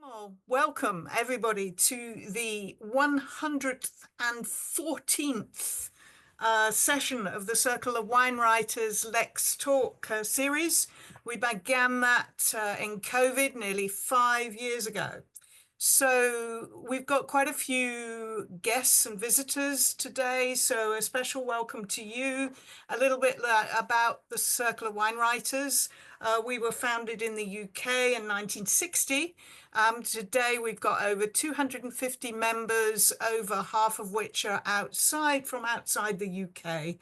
Well, welcome everybody to the 114th session of the Circle of Wine Writers Lex Talk series. We began that in COVID nearly 5 years ago. So we've got quite a few guests and visitors today. So a special welcome to you. A little bit about the Circle of Wine Writers. We were founded in the UK in 1960. Today we've got over 250 members, over half of which are outside the UK.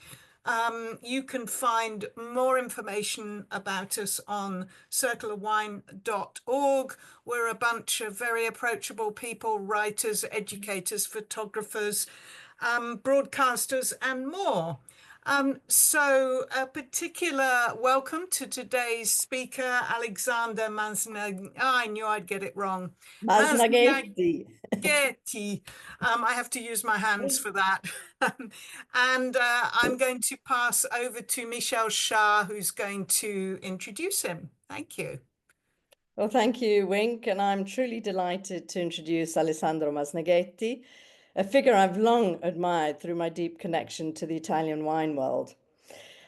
You can find more information about us on circleofwine.org. We're a bunch of very approachable people, writers, educators, photographers, broadcasters, and more. So a particular welcome to today's speaker, Alessandro Masnaghetti. I knew I'd get it wrong. Masnaghetti. Masnaghetti. I have to use my hands for that. And I'm going to pass over to Michel Shah, who's going to introduce him. Thank you. Well, thank you, Wink, and I'm truly delighted to introduce Alessandro Masnaghetti, a figure I've long admired through my deep connection to the Italian wine world.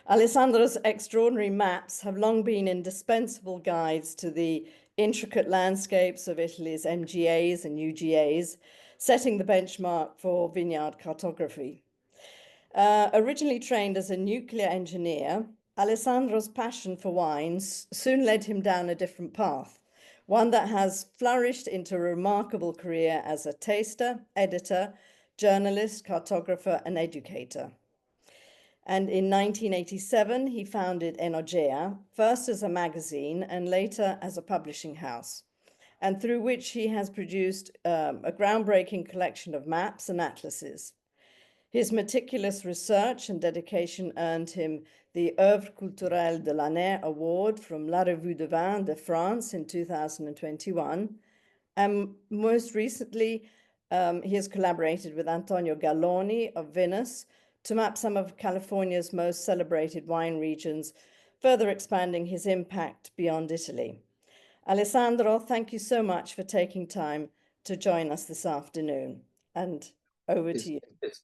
Alessandro's extraordinary maps have long been indispensable guides to the intricate landscapes of Italy's MGAs and UGAs, setting the benchmark for vineyard cartography. Originally trained as a nuclear engineer, Alessandro's passion for wines soon led him down a different path, one that has flourished into a remarkable career as a taster, editor, journalist, cartographer, and educator. And in 1987, he founded Enogea, first as a magazine and later as a publishing house, and through which he has produced a groundbreaking collection of maps and atlases. His meticulous research and dedication earned him the Œuvre culturelle de l'année award from La Revue de Vin de France in 2021. And most recently, he has collaborated with Antonio Galloni of Venice to map some of California's most celebrated wine regions, further expanding his impact beyond Italy. Alessandro, thank you so much for taking time to join us this afternoon. And over to you.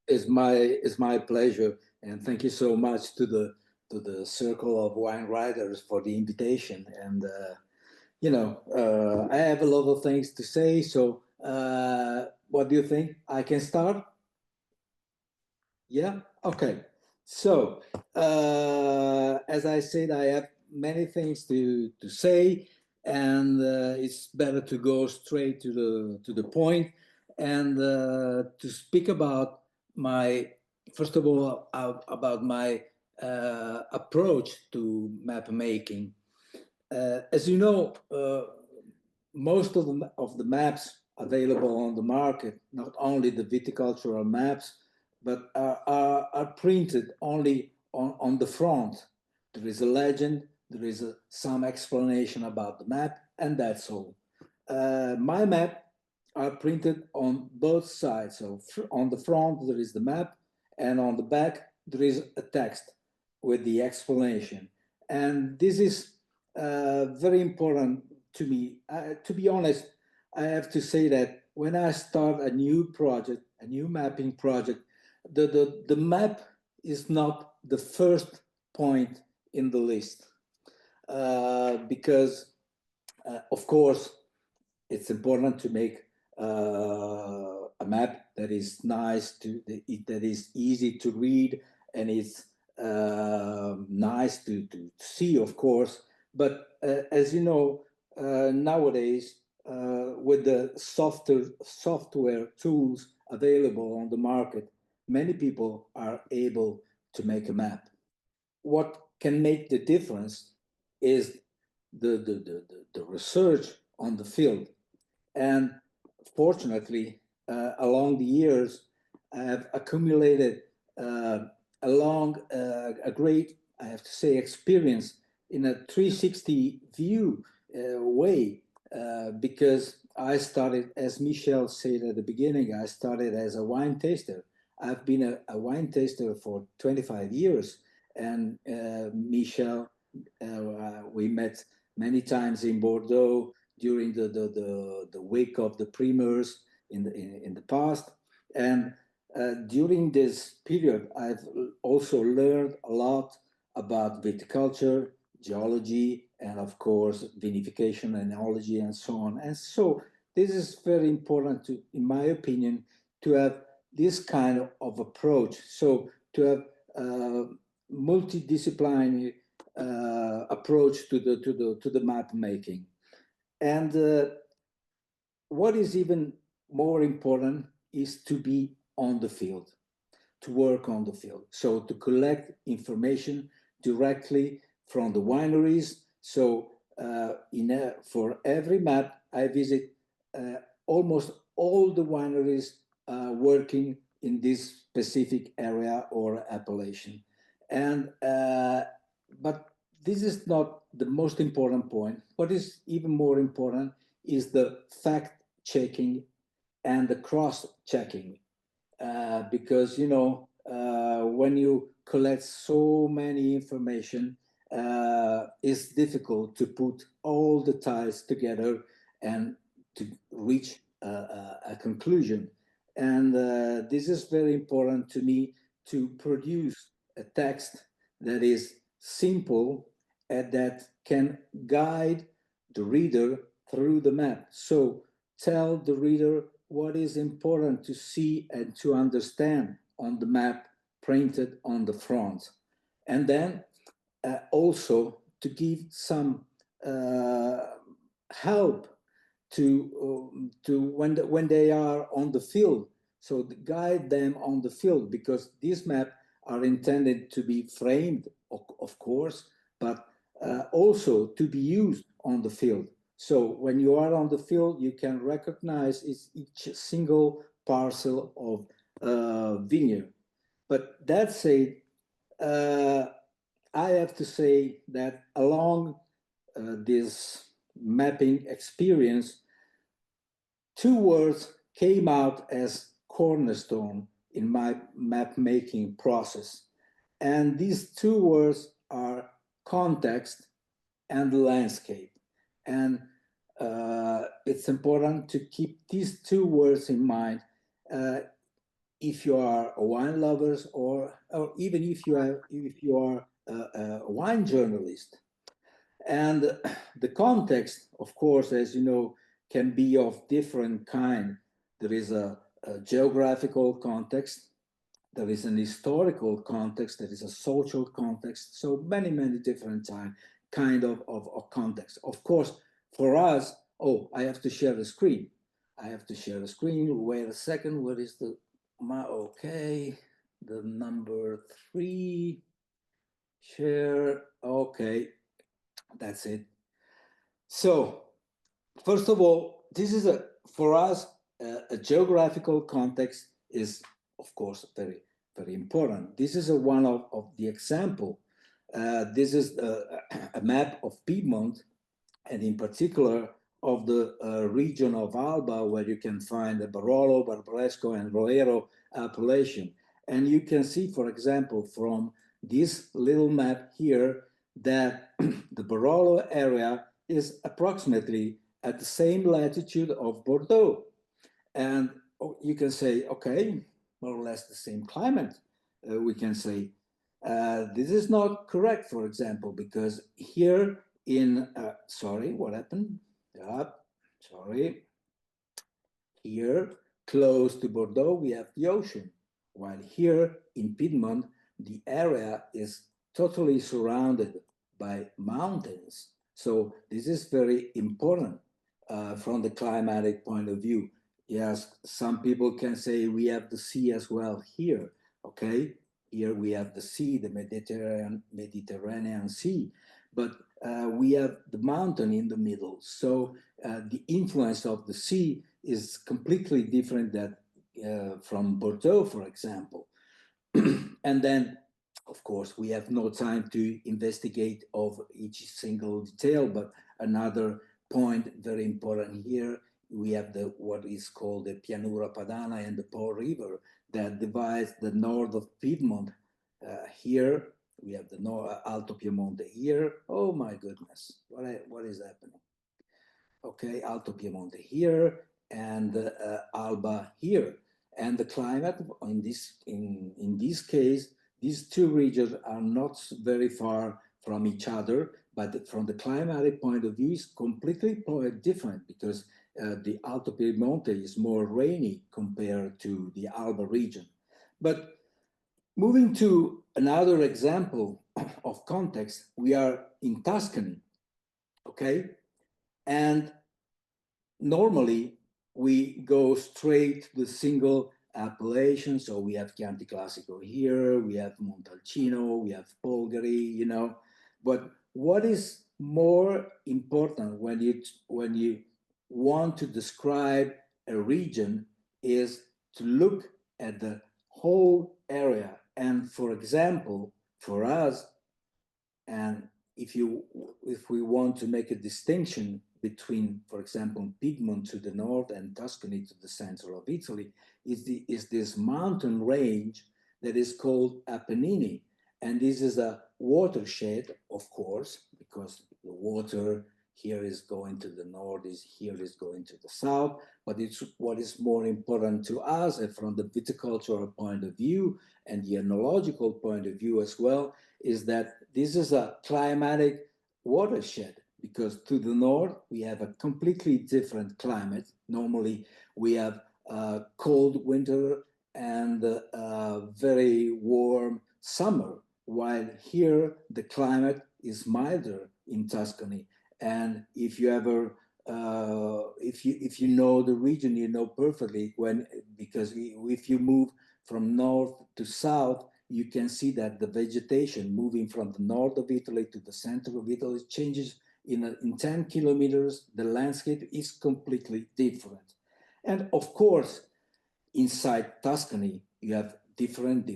It's my pleasure, and thank you so much to the Circle of Wine Writers for the invitation. And I have a lot of things to say. So, what do you think? I can start? Yeah. Okay. So, as I said, I have many things to say, and it's better to go straight to the point. And to speak about first of all, about my approach to map making. As you know, most of the maps available on the market, not only the viticultural maps, but are printed only on the front. There is a legend, there is some explanation about the map, and that's all. My map are printed on both sides. So on the front, there is the map, and on the back, there is a text with the explanation. And this is very important to me. To be honest, I have to say that when I start a new project, a new mapping project, the map is not the first point in the list. Because, of course, it's important to make a map that is nice that is easy to read, and it's nice to see, of course. But as you know, nowadays with the software tools available on the market, many people are able to make a map. What can make the difference is the research on the field. And fortunately, along the years, I have accumulated a great, I have to say, experience in a 360 view way, because I started, as Michel said at the beginning, I started as a wine taster. I've been a wine taster for 25 years. And Michel, we met many times in Bordeaux during the week of the primeurs in the past. And during this period, I've also learned a lot about viticulture, geology, and of course, vinification, enology, and so on. And so this is very important to, in my opinion, to have this kind of approach. So to have multidisciplinary approach to the map making. And what is even more important is to be on the field, to work on the field. So to collect information directly from the wineries. So for every map, I visit almost all the wineries working in this specific area or appellation. And but this is not the most important point. What is even more important is the fact checking and the cross checking, because when you collect so many information, it's difficult to put all the ties together and to reach a conclusion. And this is very important to me, to produce a text that is simple and that can guide the reader through the map. So tell the reader what is important to see and to understand on the map printed on the front. And then also to give some help to when they are on the field, so to guide them on the field, because these maps are intended to be framed, of course, but also to be used on the field. So when you are on the field, you can recognize each single parcel of vineyard. But that said, I have to say that along this mapping experience, two words came out as cornerstone in my map making process. And these two words are context and landscape. And it's important to keep these two words in mind if you are a wine lovers, or even if you are a wine journalist. And the context, of course, as you know, can be of different kind. There is a geographical context, there is an historical context, there is a social context, so many, many different kind of context. Of course, for us, oh, I have to share the screen. I have to share the screen. Wait a second, where is okay, the number 3, share, okay, that's it. So, first of all, this is for us, a geographical context is, of course, very, very important. This is one of the example. This is a map of Piedmont, and in particular of the region of Alba, where you can find the Barolo, Barbaresco, and Roero appellation. And you can see, for example, from this little map here, that the Barolo area is approximately at the same latitude of Bordeaux. And you can say, okay, more or less the same climate, we can say. This is not correct, for example, because here in, sorry, what happened? Sorry. Here, close to Bordeaux, we have the ocean, while here in Piedmont, the area is totally surrounded by mountains. So this is very important from the climatic point of view. Yes, some people can say we have the sea as well here, okay? Here we have the sea, the Mediterranean Sea, but we have the mountain in the middle. So the influence of the sea is completely different than from Bordeaux, for example. And then, of course, we have no time to investigate of each single detail, but another point very important here, we have what is called the Pianura Padana and the Po River that divides the north of Piedmont. Here, we have the Alto Piemonte here. Oh my goodness, what is happening? okay, Alto Piemonte here, and Alba here. And the climate in this case, these two regions are not very far from each other, but from the climatic point of view, is completely different, because the Alto Piemonte is more rainy compared to the Alba region. But moving to another example of context, we are in Tuscany, okay? And normally we go straight to the single appellation. So we have Chianti Classico here, we have Montalcino, we have Polgari, you know. But what is more important when you want to describe a region is to look at the whole area. And for example, for us, and if we want to make a distinction between, for example, Piedmont to the north and Tuscany to the center of Italy, is this mountain range that is called Apennine. And this is a watershed, of course, because the water here is going to the north, here is going to the south. But it's what is more important to us, and from the viticultural point of view and the enological point of view as well, is that this is a climatic watershed, because to the north we have a completely different climate. Normally we have a cold winter and a very warm summer, while here the climate is milder in Tuscany. And if you ever if you know the region, you know perfectly because if you move from north to south, you can see that the vegetation moving from the north of Italy to the center of Italy changes in 10 kilometers. The landscape is completely different. And of course, inside Tuscany, you have different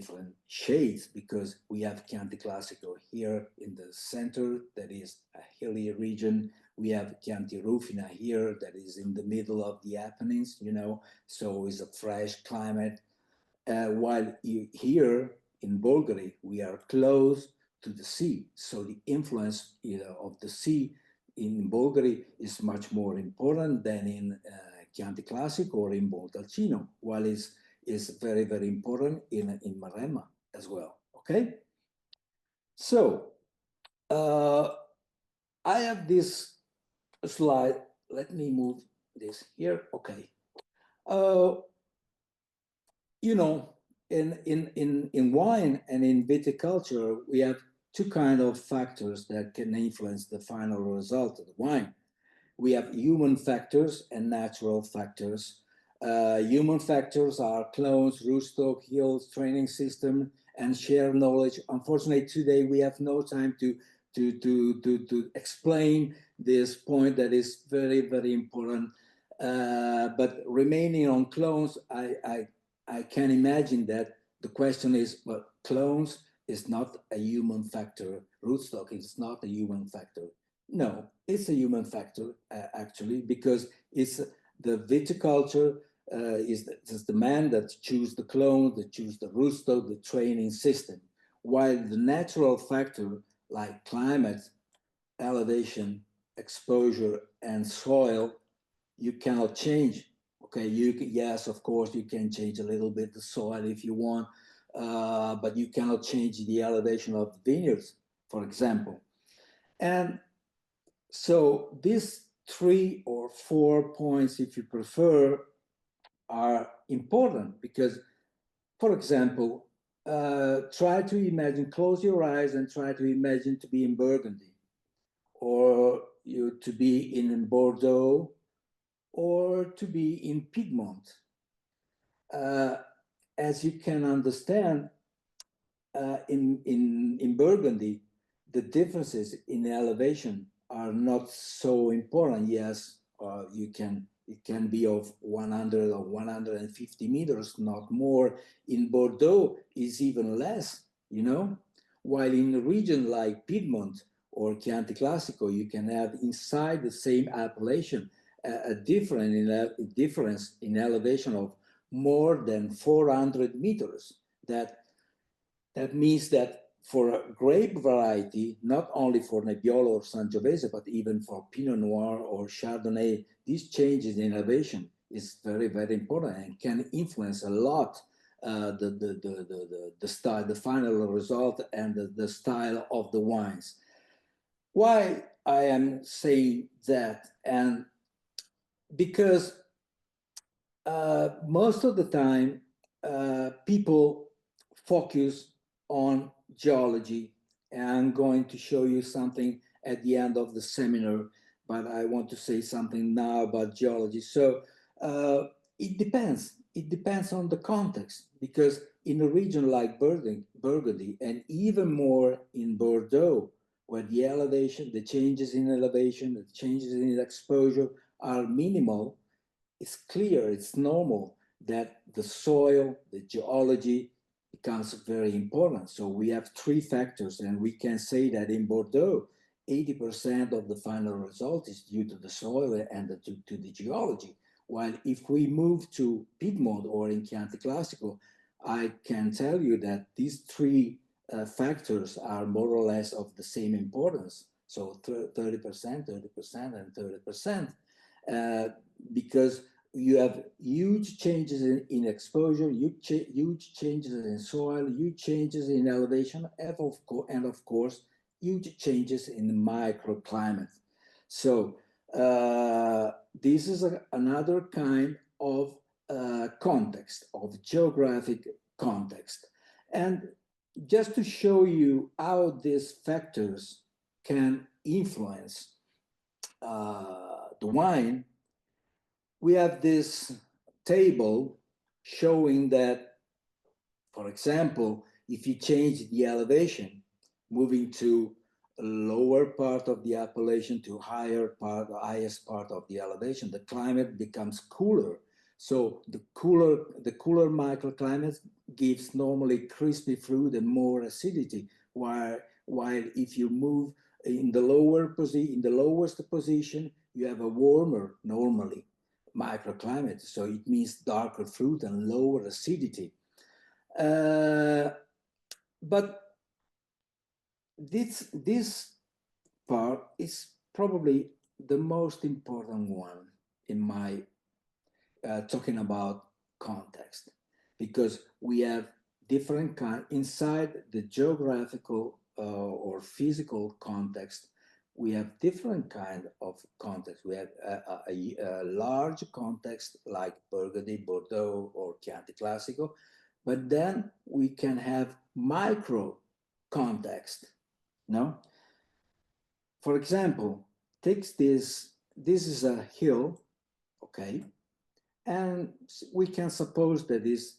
shades, because we have Chianti Classico here in the center, that is a hilly region. We have Chianti Rufina here, that is in the middle of the Apennines, you know, so it's a fresh climate. While here in Bulgaria, we are close to the sea. So the influence, you know, of the sea in Bulgaria is much more important than in Chianti Classico or in Montalcino, while is very, very important in Maremma as well, okay? So I have this slide. Let me move this here, okay. You know, in wine and in viticulture, we have two kind of factors that can influence the final result of the wine. We have human factors and natural factors. Human factors are clones, rootstock, yields, training system, and shared knowledge. Unfortunately, today we have no time to explain this point that is very, very important. But remaining on clones, I can imagine that the question is, well, clones is not a human factor. Rootstock is not a human factor. No, it's a human factor, actually, because it's the viticulture is the man that choose the clone, that choose the rootstock, the training system, while the natural factor like climate, elevation, exposure, and soil, you cannot change. Okay, yes, of course, you can change a little bit the soil if you want, but you cannot change the elevation of the vineyards, for example. And so these 3 or 4 points, if you prefer, are important because, for example, try to imagine, close your eyes and try to imagine to be in Burgundy, or you to be in Bordeaux, or to be in Piedmont. As you can understand, in Burgundy, the differences in elevation are not so important. Yes, it can be of 100 or 150 meters, not more. In Bordeaux is even less, you know, while in a region like Piedmont or Chianti Classico, you can have inside the same appellation a difference in elevation of more than 400 meters. That means that for a grape variety, not only for Nebbiolo or Sangiovese, but even for Pinot Noir or Chardonnay, these changes in elevation is very, very important and can influence a lot the style, the final result, and the style of the wines. Why I am saying that? And because most of the time, people focus on geology. And I'm going to show you something at the end of the seminar, but I want to say something now about geology. So it depends. It depends on the context, because in a region like Burgundy, and even more in Bordeaux, where the elevation, the changes in elevation, the changes in exposure are minimal, it's clear, it's normal that the soil, the geology becomes very important. So we have three factors, and we can say that in Bordeaux, 80% of the final result is due to the soil and to the geology. While if we move to Piedmont or in Chianti Classico, I can tell you that these three factors are more or less of the same importance. So 30%, 30%, and 30%. Because you have huge changes in exposure, huge changes in soil, huge changes in elevation, and of course, huge changes in the microclimate. So this is another kind of context, of geographic context. And just to show you how these factors can influence the wine, we have this table showing that, for example, if you change the elevation, moving to a lower part of the appellation to higher part, the highest part of the elevation, the climate becomes cooler. So the cooler microclimate gives normally crispy fruit and more acidity, while if you move in the lowest position, you have a warmer normally microclimate, so it means darker fruit and lower acidity. But this part is probably the most important one in my talking about context, because we have different kind inside the geographical or physical context. We have different kind of context. We have a large context like Burgundy, Bordeaux, or Chianti Classico, but then we can have micro context. No? For example, take this. This is a hill, okay, and we can suppose that is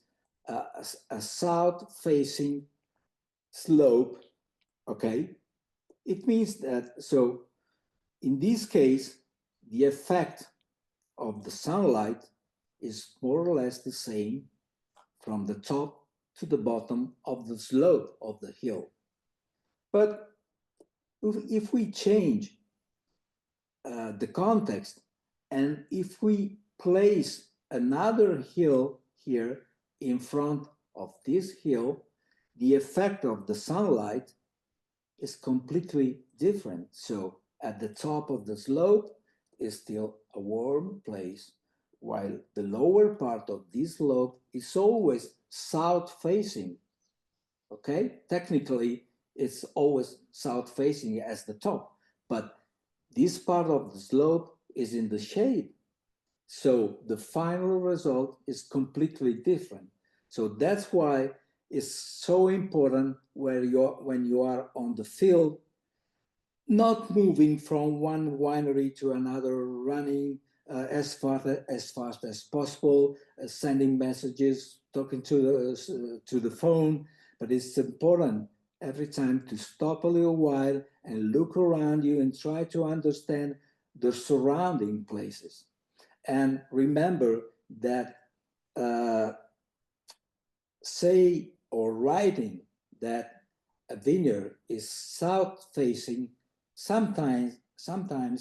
a south-facing slope, okay. It means that, so in this case, the effect of the sunlight is more or less the same from the top to the bottom of the slope of the hill. But if we change the context, and if we place another hill here in front of this hill, the effect of the sunlight is completely different. So at the top of the slope is still a warm place, while the lower part of this slope is always south facing. Okay, technically it's always south facing as the top, but this part of the slope is in the shade. So the final result is completely different. So that's why it's so important when you are on the field, not moving from one winery to another, running as fast as possible, sending messages, talking to the phone. But it's important every time to stop a little while and look around you and try to understand the surrounding places. And remember that say or writing that a vineyard is south facing sometimes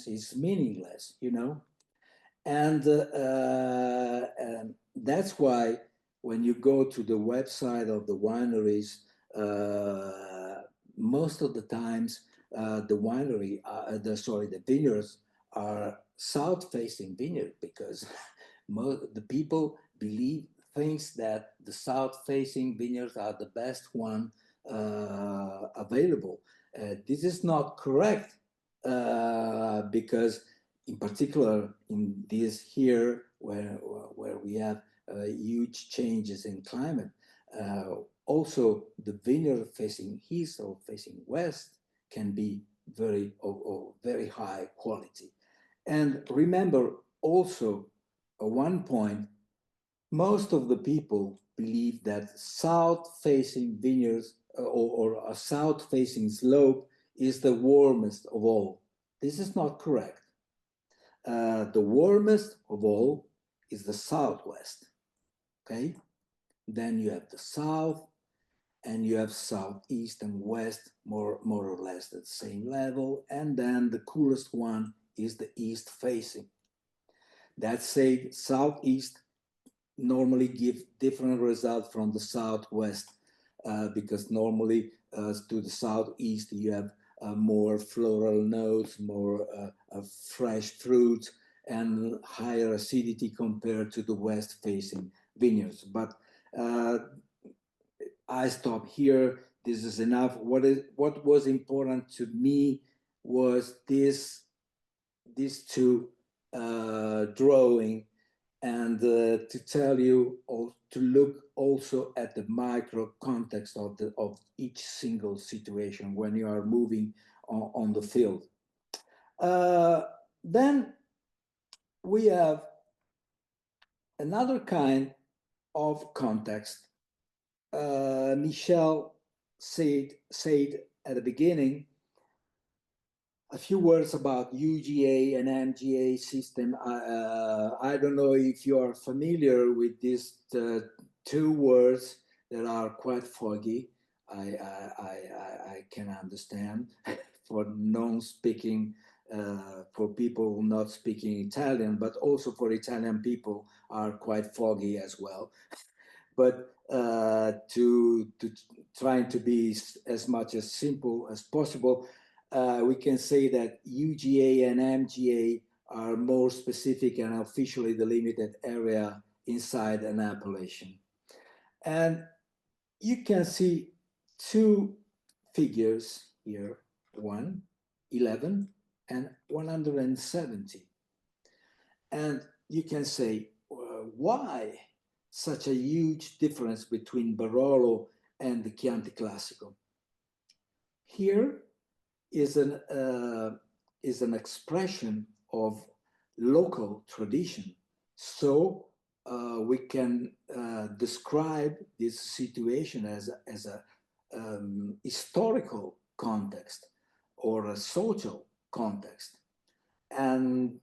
is meaningless, you know. And that's why when you go to the website of the wineries, most of the times the vineyards are south-facing vineyard because the people thinks that the south-facing vineyards are the best one available. This is not correct because, in particular, in this here where we have huge changes in climate, also the vineyard facing east or facing west can be very high quality. And remember also one point, most of the people believe that south-facing vineyards or a south-facing slope is the warmest of all. This is not correct. The warmest of all is the southwest, okay? Then you have the south, and you have southeast and west, more or less at the same level, and then the coolest one is the east-facing. That said, southeast normally give different results from the southwest because normally to the southeast you have more floral notes, more fresh fruit, and higher acidity compared to the west-facing vineyards. But I stop here. This is enough. What was important to me was these two drawing, and to tell you, or to look also at the micro context of each single situation when you are moving on the field. Then we have another kind of context. Michel said at the beginning a few words about UGA and MGA system. I don't know if you are familiar with these two words that are quite foggy. I can understand for non-speaking, for people not speaking Italian, but also for Italian people are quite foggy as well. But to trying to be as much as simple as possible, we can say that UGA and MGA are more specific and officially delimited area inside an appellation. And you can see two figures here, 111 and 170. And you can say, why such a huge difference between Barolo and the Chianti Classico? Here is an expression of local tradition. So we can describe this situation as a historical context or a social context. And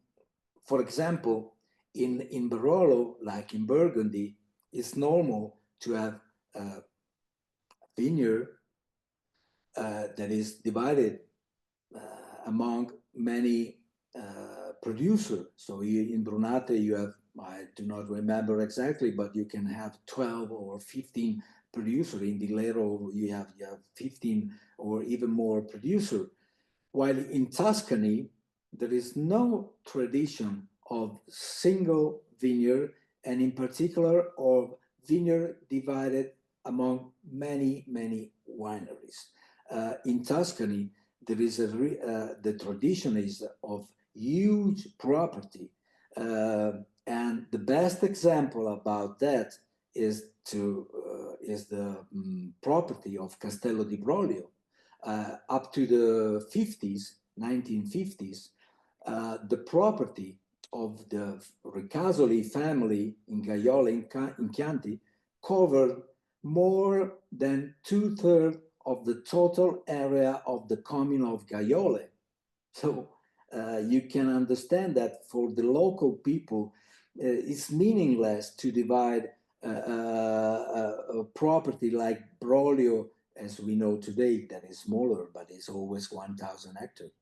for example, in Barolo, like in Burgundy, it's normal to have a vineyard that is divided among many producers. So in Brunate, you have, I do not remember exactly, but you can have 12 or 15 producers. In Di Lero, you have 15 or even more producers. While in Tuscany, there is no tradition of single vineyard, and in particular of vineyard divided among many wineries. In Tuscany, there is the tradition is of huge property, and the best example about that is the property of Castello di Broglio. Up to the 1950s, the property of the Ricasoli family in Gaiola in Chianti covered more than 2/3 of the total area of the commune of Gaiole. So you can understand that for the local people, it's meaningless to divide a property like Broglio, as we know today, that is smaller, but it's always 1,000 hectares,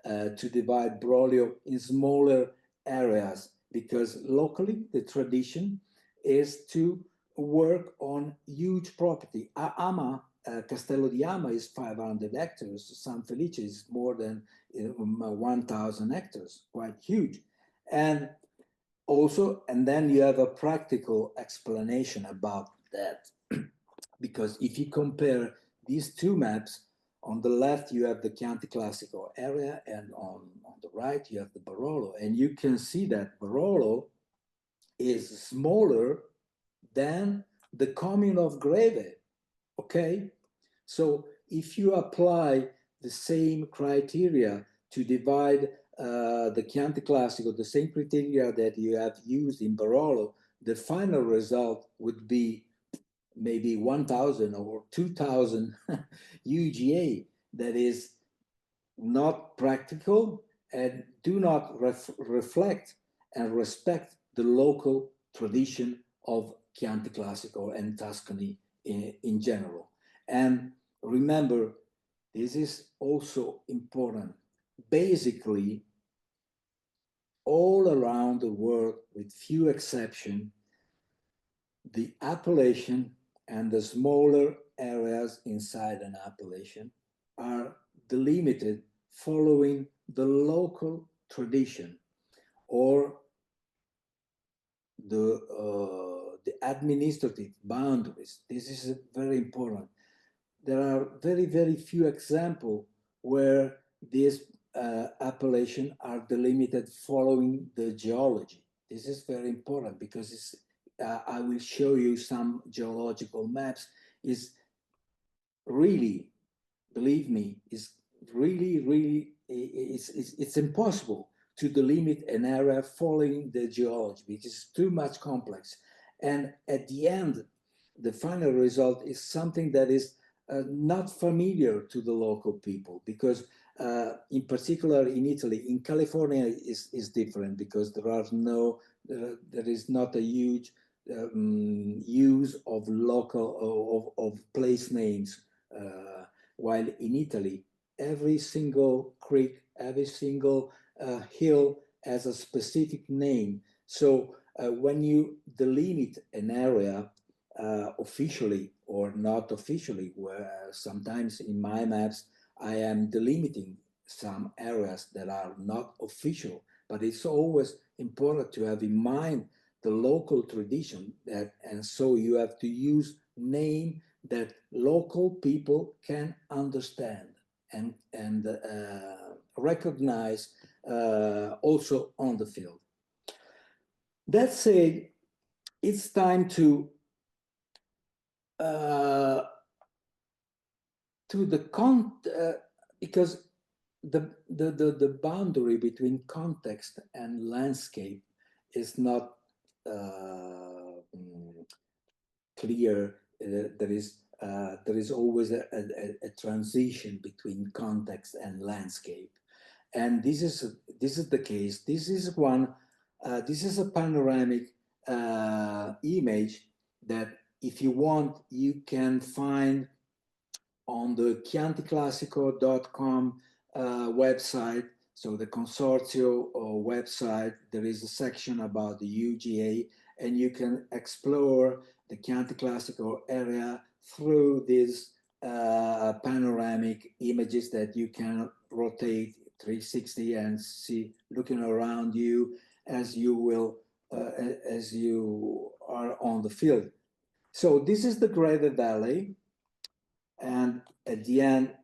to divide Broglio in smaller areas, because locally the tradition is to work on huge property. Ama Castello di Ama is 500 hectares. San Felice is more than 1,000 hectares, quite huge. And also, and then you have a practical explanation about that. Because if you compare these two maps, on the left you have the Chianti Classico area, and on the right you have the Barolo. And you can see that Barolo is smaller than the commune of Greve, okay? So if you apply the same criteria to divide the Chianti Classico, the same criteria that you have used in Barolo, the final result would be maybe 1,000 or 2,000 UGA. That is not practical and do not reflect and respect the local tradition of Chianti Classico and Tuscany in general. And remember, this is also important. Basically, all around the world, with few exceptions, the appellation and the smaller areas inside an appellation are delimited following the local tradition or the administrative boundaries. This is very important. There are very, very few examples where these appellations are delimited following the geology. This is very important because it's, I will show you some geological maps. Is really, believe me, is really, it's impossible to delimit an area following the geology, which is too much complex. And at the end, the final result is something that is not familiar to the local people, because in particular in Italy, in California is different because there are no, there is not a huge use of local, of place names. While in Italy, every single creek, every single hill has a specific name. So when you delimit an area officially or not officially, where sometimes in my maps I am delimiting some areas that are not official, but it's always important to have in mind the local tradition, that, and so you have to use name that local people can understand and recognize also on the field. That said, it's time to because the boundary between context and landscape is not clear. There is always a transition between context and landscape, and this is the case. This is one. This is a panoramic image that, if you want, you can find on the chianticlassico.com website. So the Consorzio website, there is a section about the UGA, and you can explore the Chianti Classico area through these panoramic images that you can rotate 360 and see, looking around you as you will, as you are on the field. So this is the Greve Valley. And at the end,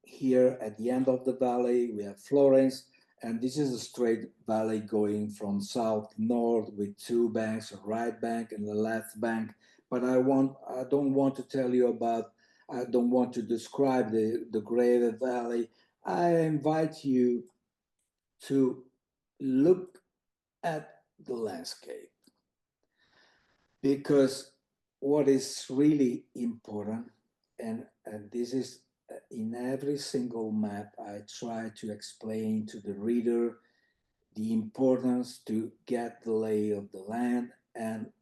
here at the end of the valley, we have Florence, and this is a straight valley going from south to north with two banks, a right bank and a left bank. But I don't want to tell you about, I don't want to describe the Greve Valley. I invite you to look at the landscape, because what is really important, and this is in every single map, I try to explain to the reader the importance to get the lay of the land, and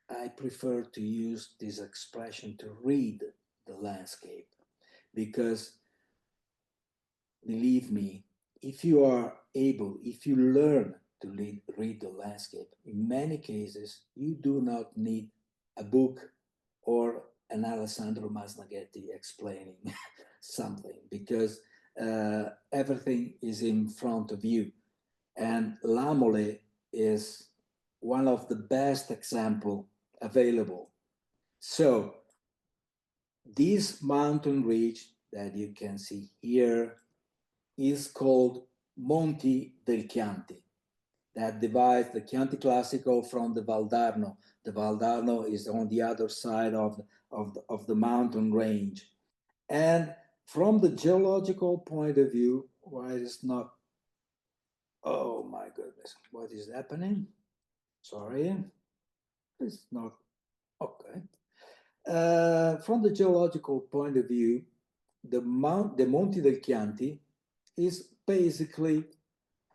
I prefer to use this expression to read the landscape, because believe me, if you are able, if you learn to read the landscape, in many cases, you do not need a book or and Alessandro Masnaghetti explaining something, because everything is in front of you. And Lamole is one of the best example available. So this mountain ridge that you can see here is called Monti del Chianti, that divides the Chianti Classico from the Valdarno. The Valdarno is on the other side of the mountain range. And from the geological point of view, why it's not, oh my goodness, what is happening? Sorry, it's not, okay. From the geological point of view, the Monti del Chianti is basically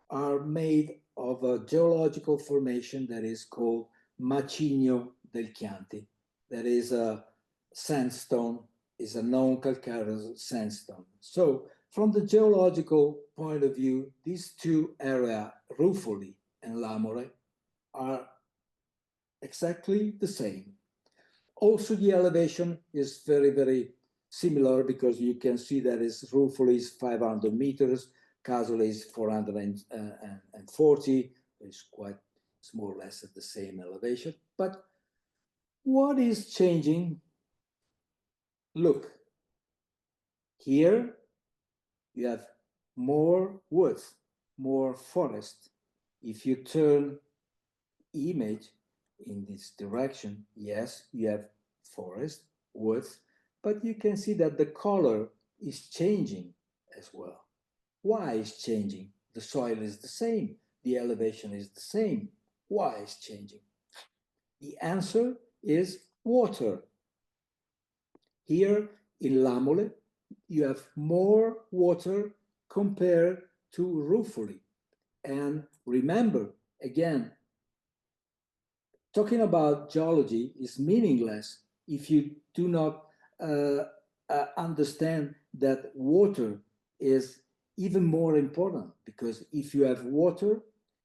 are made of a geological formation that is called Macigno del Chianti. That is a sandstone, is a known calcareous sandstone. So from the geological point of view, these two areas, Ruffoli and Lamore, are exactly the same. Also, the elevation is very, very similar, because you can see that Ruffoli is 500 meters, Casole is 440. It's quite, it's more or less at the same elevation. But what is changing? Look, here you have more woods, more forest. If you turn image in this direction, yes, you have forest, woods, but you can see that the color is changing as well. Why is changing? The soil is the same, the elevation is the same. Why is changing? The answer is water. Here in Lamole, you have more water compared to Ruffoli. And remember, again, talking about geology is meaningless if you do not understand that water is even more important, because if you have water,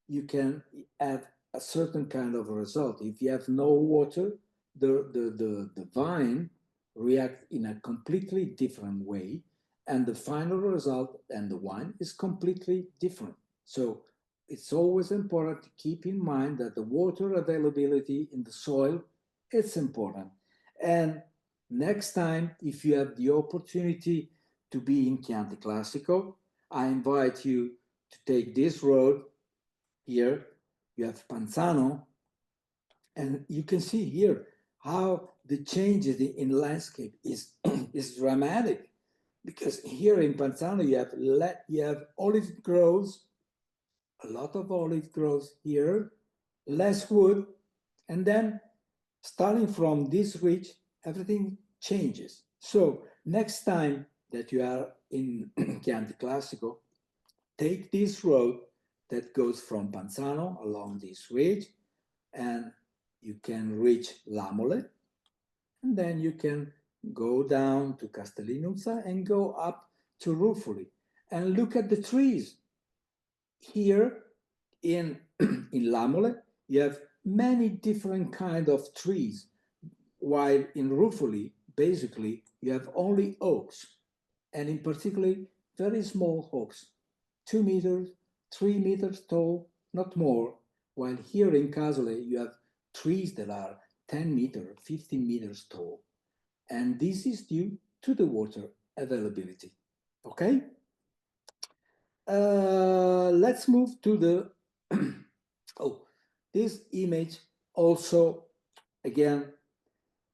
you can have a certain kind of result. If you have no water, the vine reacts in a completely different way, and the final result and the wine is completely different. So it's always important to keep in mind that the water availability in the soil is important. And next time, if you have the opportunity to be in Chianti Classico, I invite you to take this road here. You have Panzano, and you can see here how the changes in landscape is, is dramatic. Because here in Panzano, you have olive groves, a lot of olive grows here, less wood, and then starting from this ridge, everything changes. So next time that you are in Chianti Classico, take this road that goes from Panzano along this ridge, and you can reach Lamole, and then you can go down to Castellinuzza and go up to Ruffoli, and look at the trees. Here in Lamole, you have many different kind of trees, while in Ruffoli, basically, you have only oaks, and in particular, very small oaks, 2 meters, 3 meters tall, not more, while here in Casole, you have trees that are 10 meters, 15 meters tall. And this is due to the water availability, okay? Let's move to the, oh, this image also, again,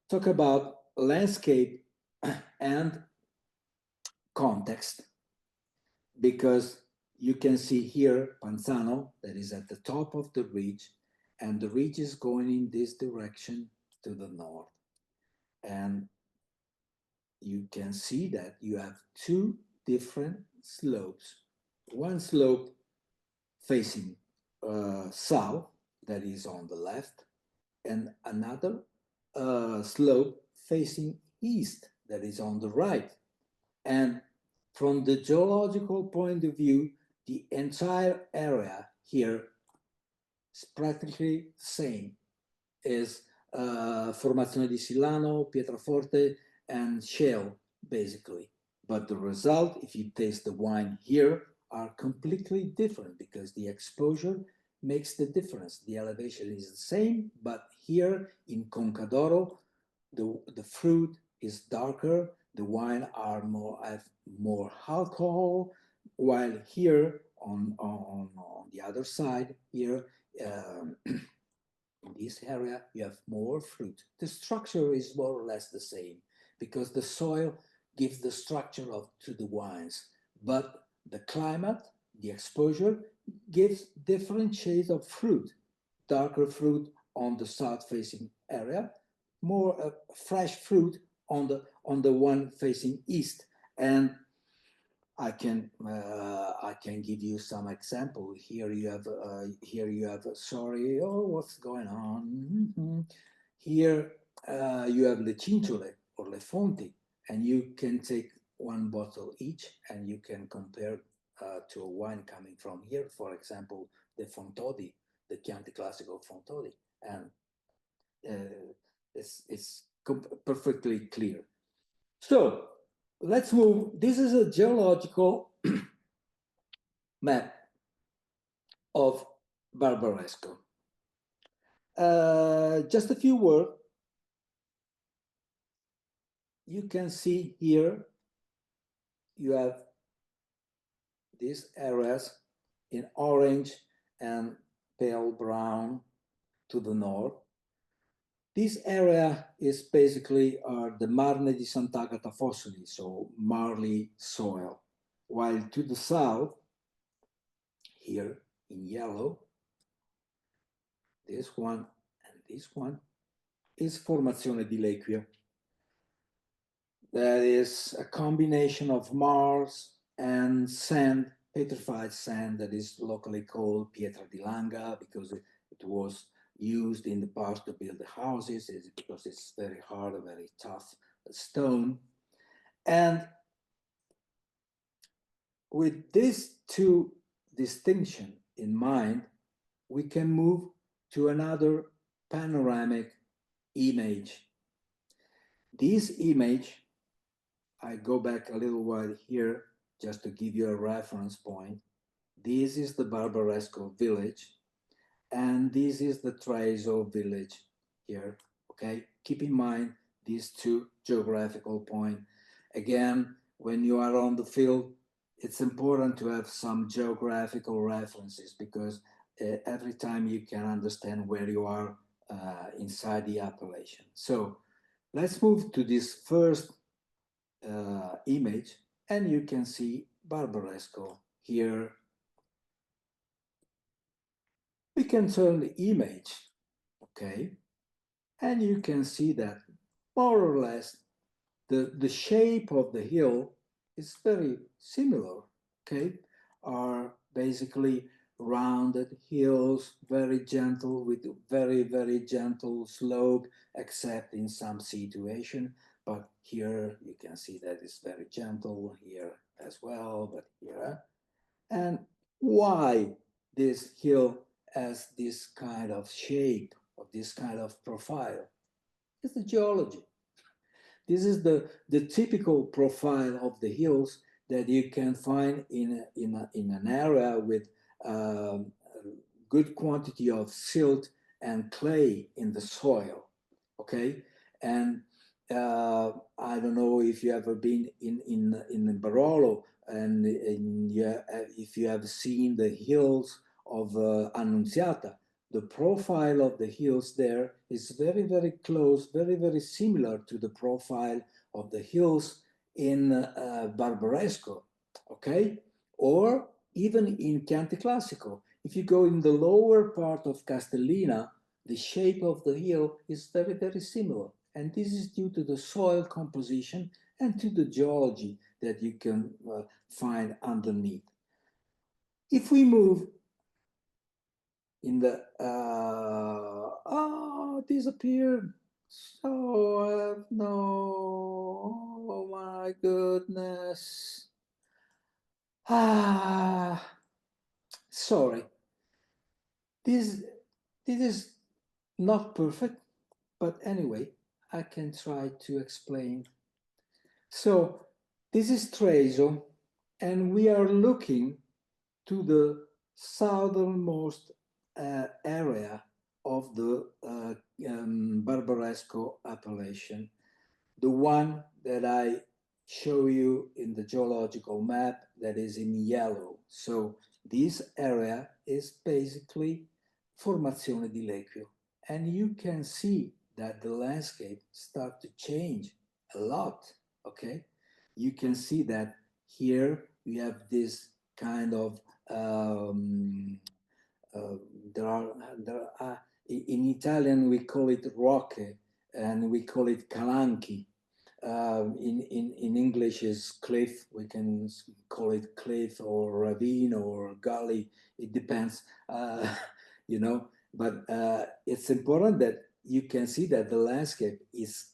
talk about landscape and context, because you can see here Panzano that is at the top of the ridge, and the ridge is going in this direction to the north. And you can see that you have two different slopes. One slope facing south, that is on the left, and another slope facing east, that is on the right. And from the geological point of view, the entire area here is practically the same, is formazione di Sillano, Pietraforte, and shale, basically. But the result, if you taste the wine here, are completely different because the exposure makes the difference. The elevation is the same, but here in Conca d'Oro, the fruit is darker, the wine have more alcohol, while here on the other side, here in this area, you have more fruit. The structure is more or less the same because the soil gives the structure to the wines, but the climate, the exposure, gives different shades of fruit. Darker fruit on the south-facing area, more fresh fruit on the one facing east. And I can give you some example. Here you have sorry, oh, what's going on? Here you have le cinciole or le fonti, and you can take one bottle each, and you can compare to a wine coming from here. For example, the Fontodi, the Chianti Classico Fontodi, and it's perfectly clear. So let's move. This is a geological map of Barbaresco. Just a few words. You can see here, you have these areas in orange and pale brown to the north. This area is basically the Marne di Sant'Agata Fossili, so marly soil, while to the south, here in yellow, this one and this one is Formazione di Lequia. That is a combination of marls and sand, petrified sand that is locally called Pietra di Langa because it was used in the past to build the houses, because it's very hard, a very tough stone. And with these two distinctions in mind, we can move to another panoramic image. This image, I go back a little while here just to give you a reference point. This is the Barbaresco village, and this is the Treviso village here, okay? Keep in mind these two geographical points. Again, when you are on the field, it's important to have some geographical references because every time you can understand where you are inside the appellation. So let's move to this first image, and you can see Barbaresco here. We can turn the image, okay, and you can see that more or less the shape of the hill is very similar, okay, are basically rounded hills, very gentle, with very, very gentle slope, except in some situation. But here you can see that it's very gentle here as well, but here. And why this hill has this kind of shape, or this kind of profile? It's the geology. This is the typical profile of the hills that you can find in an area with a good quantity of silt and clay in the soil, okay? And I don't know if you ever been in Barolo, and if you have seen the hills of Annunziata. The profile of the hills there is very, very close, very, very similar to the profile of the hills in Barbaresco, okay? Or even in Chianti Classico. If you go in the lower part of Castellina, the shape of the hill is very, very similar. And this is due to the soil composition and to the geology that you can find underneath. If we move in the disappeared. So no, oh my goodness. Sorry. This is not perfect, But anyway, I can try to explain. So this is Treso, and we are looking to the southernmost area of the Barbaresco appellation, the one that I show you in the geological map that is in yellow. So this area is basically Formazione di Lecchio. And you can see that the landscape start to change a lot, okay? You can see that here we have this kind of um, uh, in Italian we call it rocche and we call it calanchi. In English is cliff. We can call it cliff or ravine or gully. It depends, you know. But it's important that you can see that the landscape is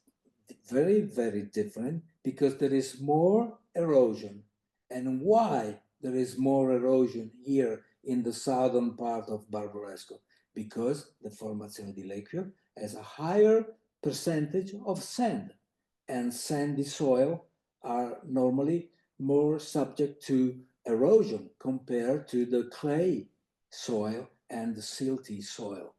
very, very different because there is more erosion. And why there is more erosion here in the southern part of Barbaresco? Because the Formazione di Lecchio has a higher percentage of sand, and sandy soil are normally more subject to erosion compared to the clay soil and the silty soil.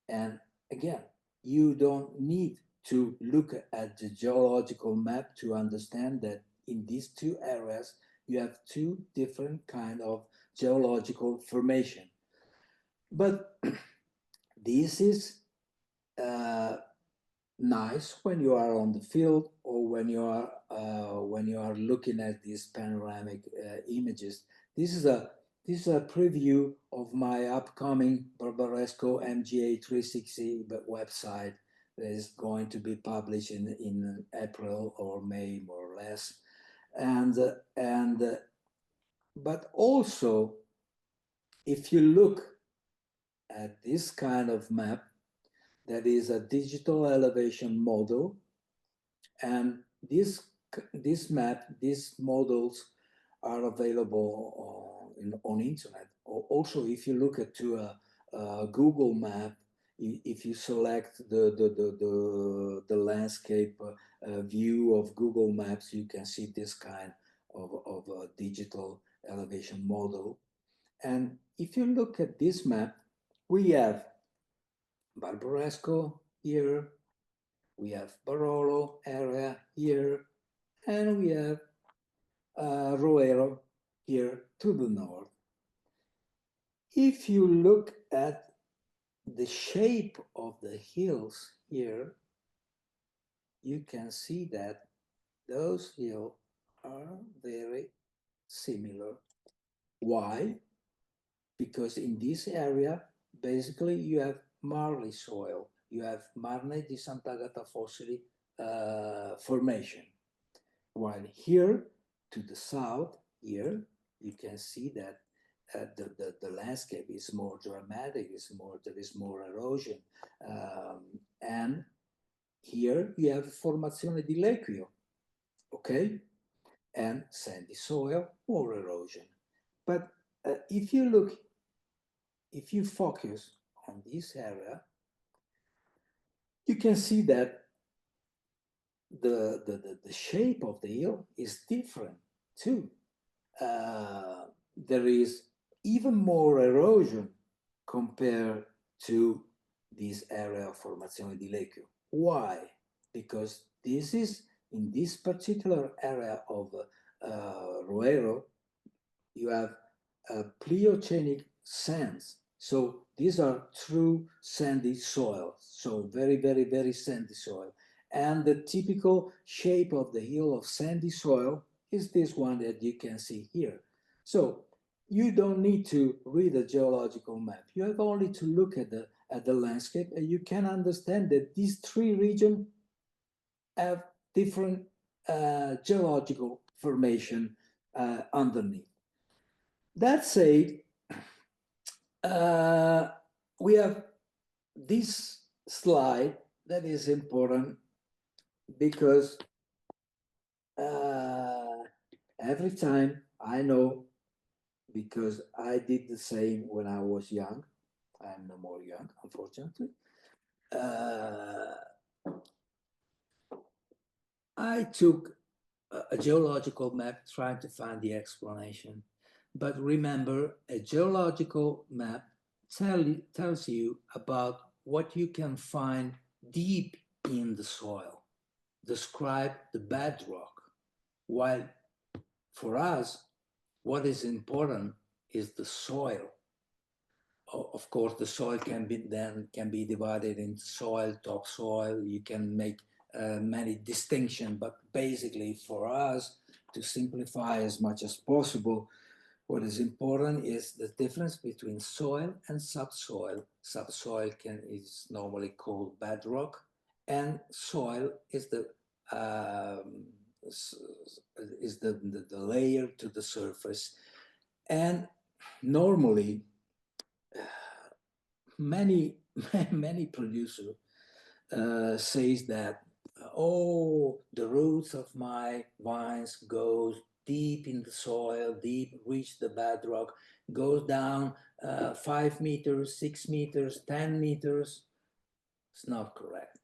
And again, you don't need to look at the geological map to understand that in these two areas, you have two different kind of geological formation. But this is nice when you are on the field or when you are looking at these panoramic images. This is a preview of my upcoming Barbaresco MGA 360 website that is going to be published in April or May, more or less. But also, if you look at this kind of map, that is a digital elevation model, and this map, these models are available on internet. Also, if you look at to a Google map, if you select the landscape view of Google Maps, you can see this kind of a digital elevation model. And if you look at this map, we have Barbaresco here, we have Barolo area here, and we have Roero here to the north. If you look at the shape of the hills here, you can see that those hills are very similar. Why? Because in this area, basically you have marly soil. You have Marne di Sant'Agata Fossili formation. While here to the south, here, you can see that the landscape is more dramatic, there is more erosion. And here you have Formazione di Lecchio, okay? And sandy soil, more erosion. But if you focus on this area, you can see that the shape of the hill is different too. There is even more erosion compared to this area of Formazione di Lecchio. Why? Because this is in this particular area of Roero, you have Pliocenic sands. So these are true sandy soil. So very, very, very sandy soil. And the typical shape of the hill of sandy soil is this one that you can see here. So you don't need to read a geological map. You have only to look at the landscape, and you can understand that these three regions have different geological formation underneath. That said, we have this slide that is important because every time I know, because I did the same when I was young, I'm no more young, unfortunately. I took a geological map trying to find the explanation. But remember, a geological map tells you about what you can find deep in the soil, describe the bedrock, while for us, what is important is the soil. Of course, the soil can be divided into soil, topsoil. You can make many distinctions, but basically for us, to simplify as much as possible, what is important is the difference between soil and subsoil. Subsoil is normally called bedrock, and soil is the layer to the surface. And normally, many many producer says that, oh, the roots of my vines goes deep in the soil, deep, reach the bedrock, goes down 5 meters, 6 meters, 10 meters. It's not correct.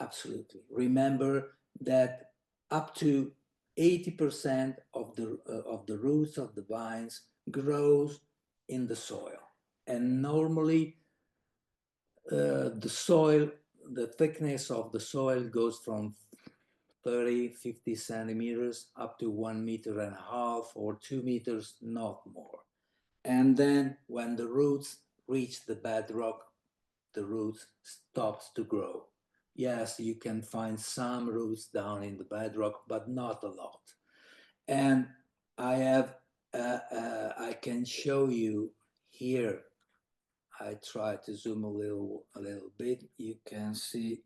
Absolutely. Remember that up to 80% of the roots of the vines grows in the soil. And normally the soil, the thickness of the soil goes from 30, 50 centimeters up to 1.5 meters or 2 meters, not more. And then when the roots reach the bedrock, the roots stops to grow. Yes, you can find some roots down in the bedrock, but not a lot. And I can show you here. I try to zoom a little bit. You can see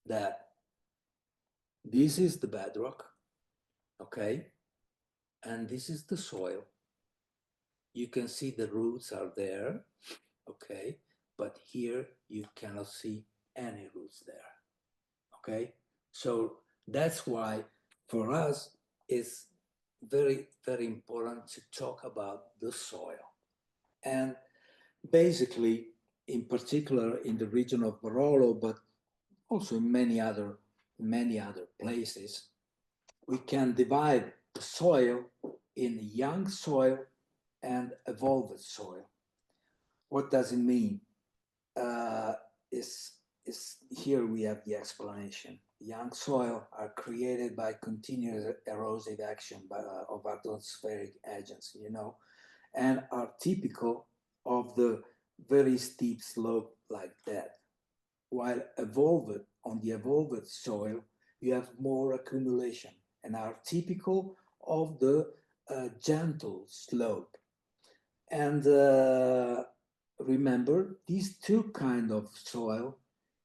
that this is the bedrock, okay? And this is the soil. You can see the roots are there, okay? But here you cannot see any roots there, okay? So that's why for us it's very, very important to talk about the soil. And basically, in particular in the region of Barolo, but also in many other places, we can divide the soil in young soil and evolved soil. What does it mean? Is here we have the explanation. Young soil are created by continuous erosive action of atmospheric agents, you know, and are typical of the very steep slope like that. While on the evolved soil, you have more accumulation and are typical of the gentle slope. And remember, these two kinds of soil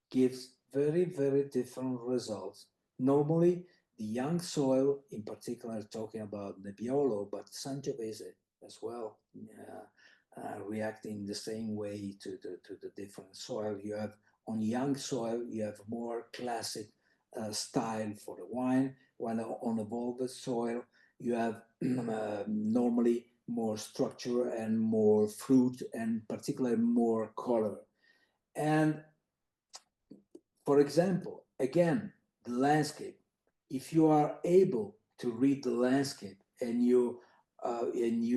gives very, very different results. Normally, the young soil, in particular, talking about Nebbiolo, but Sangiovese as well, reacting the same way to the different soil. You have on young soil, you have more classic style for the wine, while on evolved soil, you have normally more structure and more fruit and particularly more color. And for example, again, the landscape, if you are able to read the landscape and you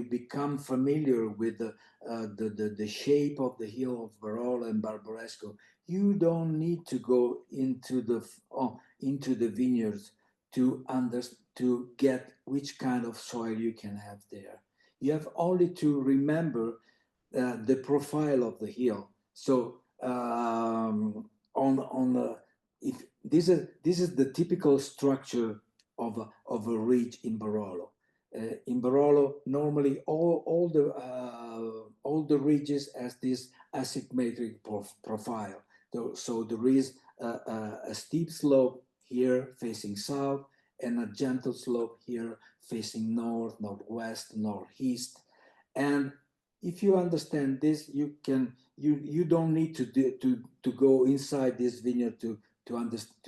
become familiar with the shape of the hill of Barolo and Barbaresco, you don't need to go into the vineyards to get which kind of soil you can have there. You have only to remember the profile of the hill. So if this is the typical structure of a ridge in Barolo. In Barolo, normally all the ridges has this asymmetric profile. So there is a steep slope here facing south and a gentle slope here facing north, northwest, northeast. And if you understand this, you don't need to go inside this vineyard to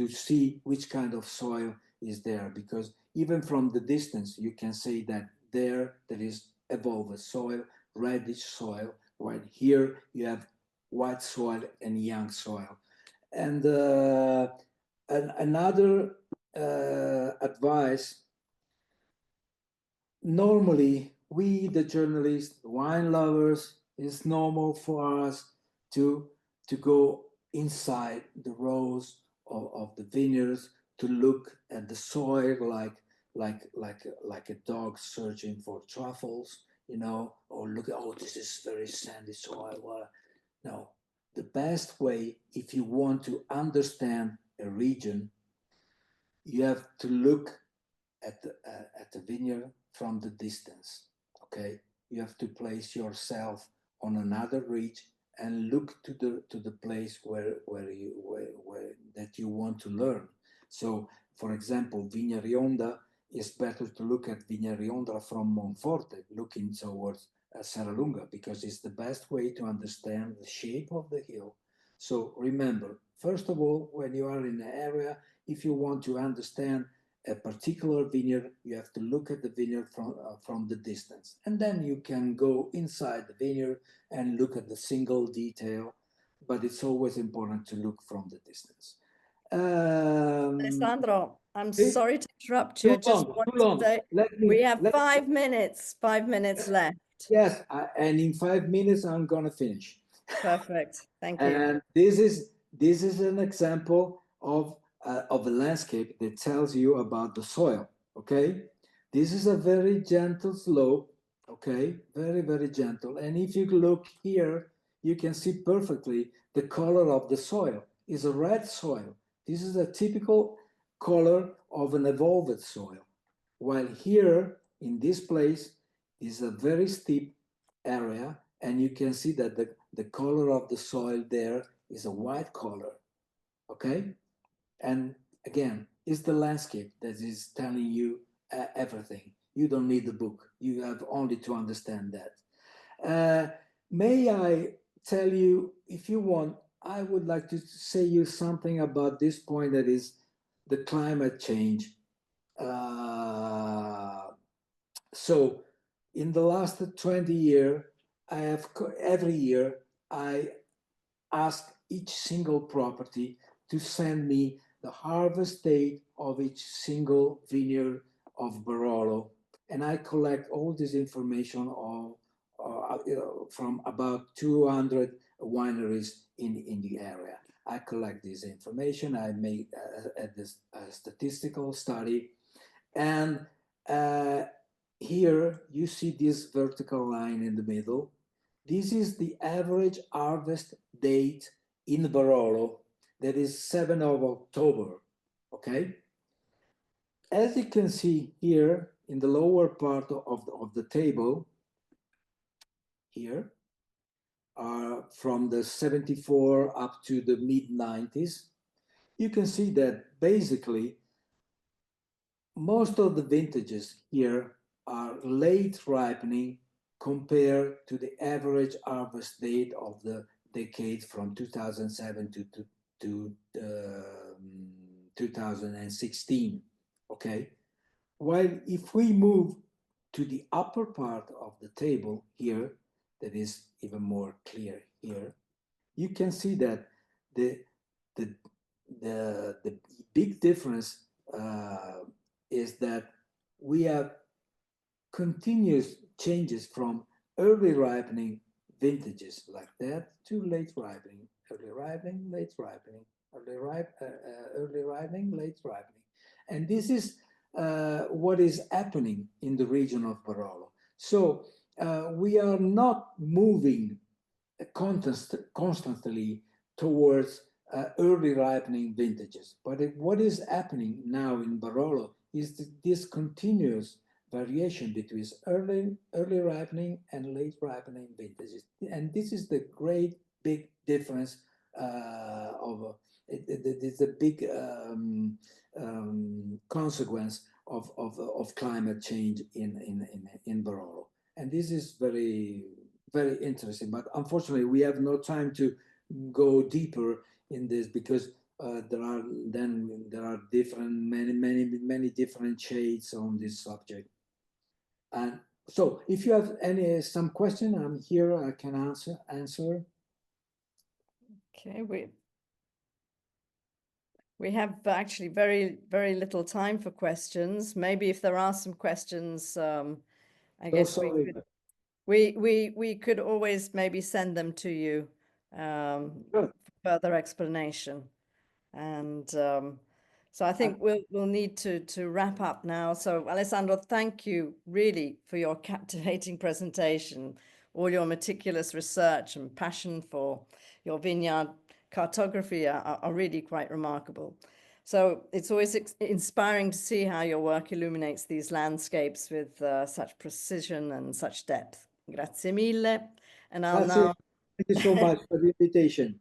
see which kind of soil is there, because even from the distance you can say that there is evolved soil, reddish soil, right here you have white soil and young soil. And another advice, normally we, the journalists, wine lovers, it's normal for us to go inside the rows of the vineyards to look at the soil like a dog searching for truffles, you know, or look at, oh, this is very sandy soil. Well, no, the best way, if you want to understand a region, you have to look at the vineyard from the distance. Okay, you have to place yourself on another ridge and look to the place where that you want to learn. So, for example, Vigna Rionda, is better to look at Vigna Rionda from Monforte, looking towards Serralunga, because it's the best way to understand the shape of the hill. So remember, first of all, when you are in the area, if you want to understand a particular vineyard, you have to look at the vineyard from the distance. And then you can go inside the vineyard and look at the single detail, but it's always important to look from the distance. Alessandro, I'm sorry to interrupt you. I just want Too long. to say we have 5 minutes, 5 minutes left. Yes, and in 5 minutes I'm gonna finish. Perfect. Thank you. And this is an example of a landscape that tells you about the soil. Okay, this is a very gentle slope. Okay, very gentle. And if you look here, you can see perfectly the color of the soil is a red soil. This is a typical color of an evolved soil. While here in this place is a very steep area, and you can see that the color of the soil there is a white color. Okay, and again, it's the landscape that is telling you everything. You don't need the book, you have only to understand that. May I tell you, if you want, I would like to say you something about this point, that is the climate change. So in the last 20 years, every year I ask each single property to send me the harvest date of each single vineyard of Barolo, and I collect all this information from about 200 wineries in the area. I collect this information. I make a statistical study, and here you see this vertical line in the middle. This is the average harvest date in Barolo. That is 7th of October. Okay. As you can see here in the lower part of the table, here are from the 74 up to the mid 90s. You can see that basically most of the vintages here are late ripening compared to the average harvest date of the decade from 2007 to 2016. Okay. While if we move to the upper part of the table here, that is even more clear here, you can see that the the the big difference is that we have continuous changes from early ripening vintages like that to late ripening, early ripening, late ripening, early ripening, late ripening. And this is what is happening in the region of Barolo. So we are not moving constantly towards early ripening vintages. But what is happening now in Barolo is this continuous variation between early ripening and late ripening vintages. And this is the great big difference it's a big consequence of climate change in Barolo. And this is very interesting, but unfortunately we have no time to go deeper in this, because there are many different shades on this subject. And so if you have some question, I'm here, I can answer. Okay, We have actually very, very little time for questions. Maybe if there are some questions, I guess sorry. we could always maybe send them to you for further explanation. And so I think we'll need to wrap up now. So Alessandro, thank you really for your captivating presentation, all your meticulous research and passion for your vineyard cartography are really quite remarkable. So it's always inspiring to see how your work illuminates these landscapes with such precision and such depth. Grazie mille. And I'll Grazie. now Thank you so much for the invitation.